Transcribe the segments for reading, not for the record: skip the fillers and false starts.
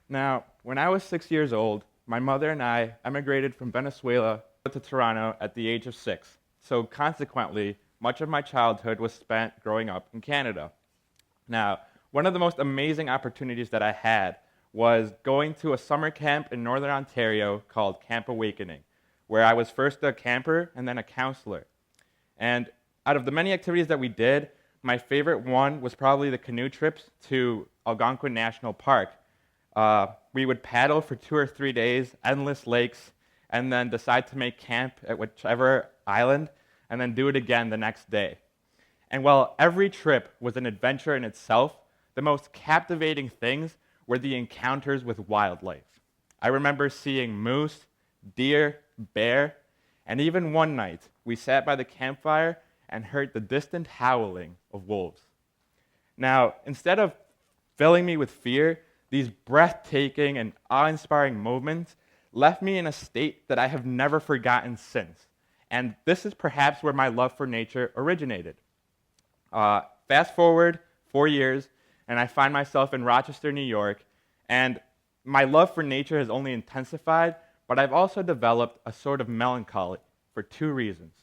Now, when I was 6 years old, my mother and I emigrated from Venezuela to Toronto at the age of 6. So consequently, much of my childhood was spent growing up in Canada. Now, one of the most amazing opportunities that I had was going to a summer camp in Northern Ontario called Camp Awakening, where I was first a camper and then a counselor. And out of the many activities that we did, my favorite one was probably the canoe trips to Algonquin National Park. We would paddle for 2 or 3 days, endless lakes, and then decide to make camp at whichever island, and then do it again the next day. And while every trip was an adventure in itself, the most captivating things were the encounters with wildlife. I remember seeing moose, deer, bear, and even one night, we sat by the campfire and heard the distant howling of wolves. Now, instead of filling me with fear, these breathtaking and awe-inspiring moments left me in a state that I have never forgotten since. And this is perhaps where my love for nature originated. Fast forward 4 years, and I find myself in Rochester, New York, and my love for nature has only intensified, but I've also developed a sort of melancholy for 2 reasons.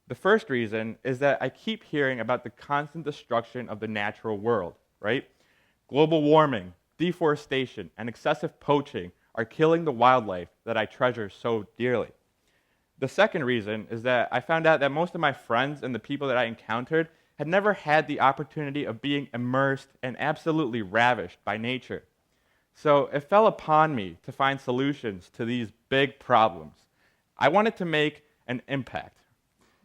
The first reason is that I keep hearing about the constant destruction of the natural world, right? Global warming, deforestation, and excessive poaching are killing the wildlife that I treasure so dearly. The second reason is that I found out that most of my friends and the people that I encountered had never had the opportunity of being immersed and absolutely ravished by nature. So it fell upon me to find solutions to these big problems. I wanted to make an impact.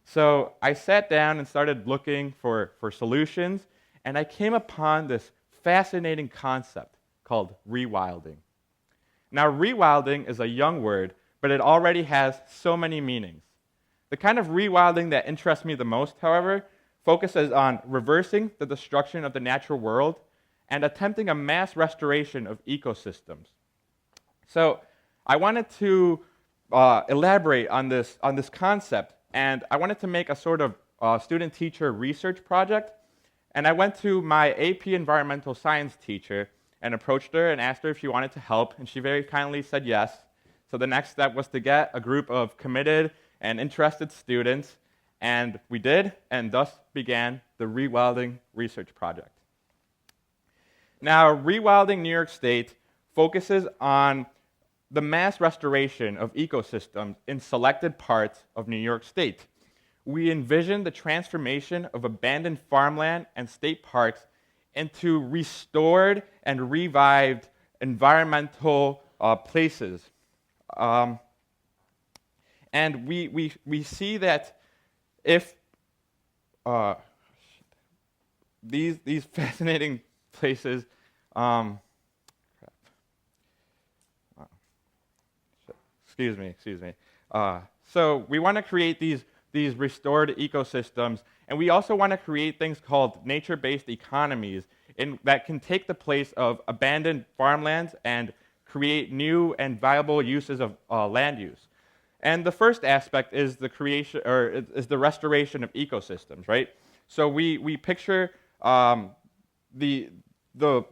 So I sat down and started looking for solutions, and I came upon this fascinating concept called rewilding. Now, rewilding is a young word, but it already has so many meanings. The kind of rewilding that interests me the most, however, focuses on reversing the destruction of the natural world and attempting a mass restoration of ecosystems. So I wanted to elaborate on this concept, and I wanted to make a sort of student-teacher research project. And I went to my AP Environmental Science teacher and approached her and asked her if she wanted to help, and she very kindly said yes. So the next step was to get a group of committed and interested students, and we did, and thus began the Rewilding Research Project. Now, Rewilding New York State focuses on the mass restoration of ecosystems in selected parts of New York State. We envision the transformation of abandoned farmland and state parks into restored and revived environmental places. And we see that if these fascinating places, excuse me. So we want to create these restored ecosystems, and we also want to create things called nature-based economies that can take the place of abandoned farmlands and create new and viable uses of land use. And the first aspect is the creation, or is the restoration of ecosystems, right? So we picture the oh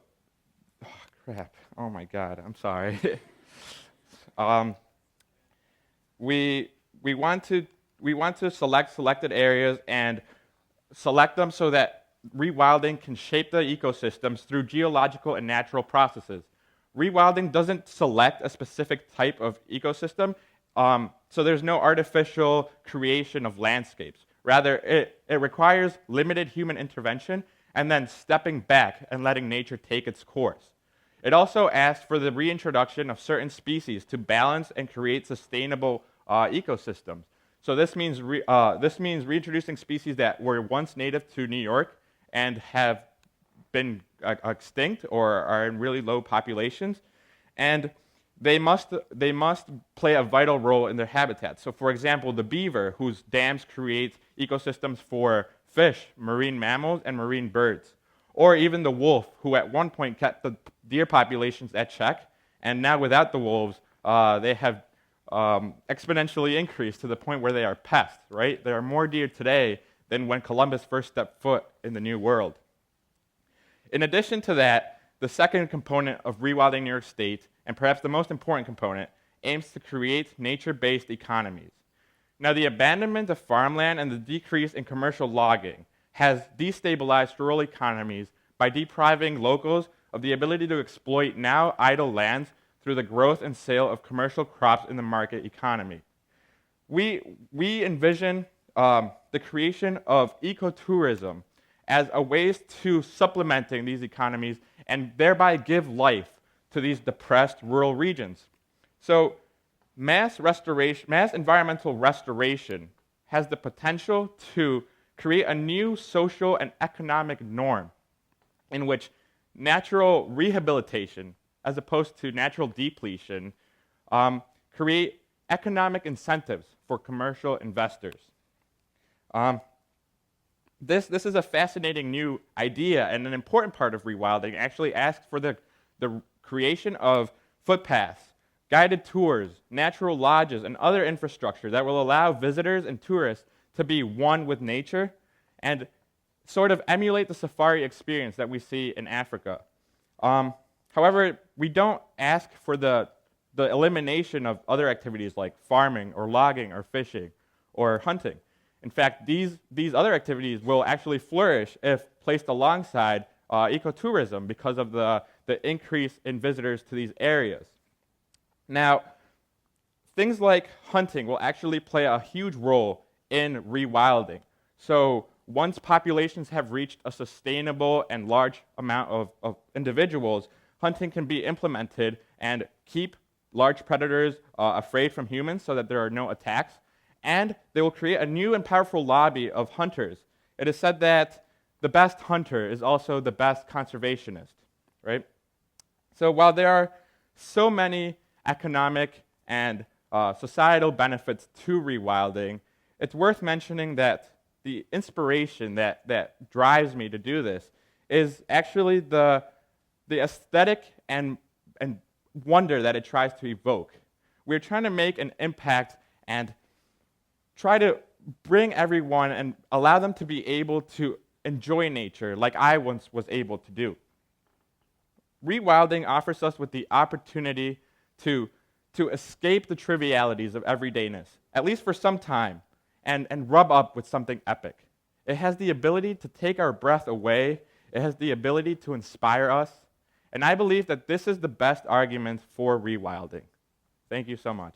crap, oh my God, I'm sorry. We want to select selected areas and select them so that rewilding can shape the ecosystems through geological and natural processes. Rewilding doesn't select a specific type of ecosystem, so there's no artificial creation of landscapes. Rather, it requires limited human intervention and then stepping back and letting nature take its course. It also asks for the reintroduction of certain species to balance and create sustainable ecosystems. So this means reintroducing species that were once native to New York and have been extinct or are in really low populations, and they must play a vital role in their habitat. So, for example, the beaver, whose dams create ecosystems for fish, marine mammals, and marine birds, or even the wolf, who at one point kept the deer populations at check, and now without the wolves, they have exponentially increased to the point where they are pests, right? There are more deer today than when Columbus first stepped foot in the New World. In addition to that, the second component of rewilding New York State, and perhaps the most important component, aims to create nature-based economies. Now, the abandonment of farmland and the decrease in commercial logging has destabilized rural economies by depriving locals of the ability to exploit now idle lands through the growth and sale of commercial crops in the market economy. We envision the creation of ecotourism as a ways to supplementing these economies and thereby give life to these depressed rural regions. So mass environmental restoration has the potential to create a new social and economic norm in which natural rehabilitation, as opposed to natural depletion, create economic incentives for commercial investors. This is a fascinating new idea, and an important part of rewilding actually asks for the creation of footpaths, guided tours, natural lodges, and other infrastructure that will allow visitors and tourists to be one with nature and sort of emulate the safari experience that we see in Africa. However, we don't ask for the elimination of other activities like farming or logging or fishing or hunting. In fact, these other activities will actually flourish if placed alongside ecotourism because of the increase in visitors to these areas. Now, things like hunting will actually play a huge role in rewilding. So once populations have reached a sustainable and large amount of individuals, hunting can be implemented and keep large predators afraid from humans so that there are no attacks. And they will create a new and powerful lobby of hunters. It is said that the best hunter is also the best conservationist, right? So while there are so many economic and societal benefits to rewilding, it's worth mentioning that the inspiration that drives me to do this is actually the aesthetic and wonder that it tries to evoke. We're trying to make an impact and try to bring everyone and allow them to be able to enjoy nature like I once was able to do. Rewilding offers us with the opportunity to escape the trivialities of everydayness, at least for some time, and rub up with something epic. It has the ability to take our breath away. It has the ability to inspire us. And I believe that this is the best argument for rewilding. Thank you so much.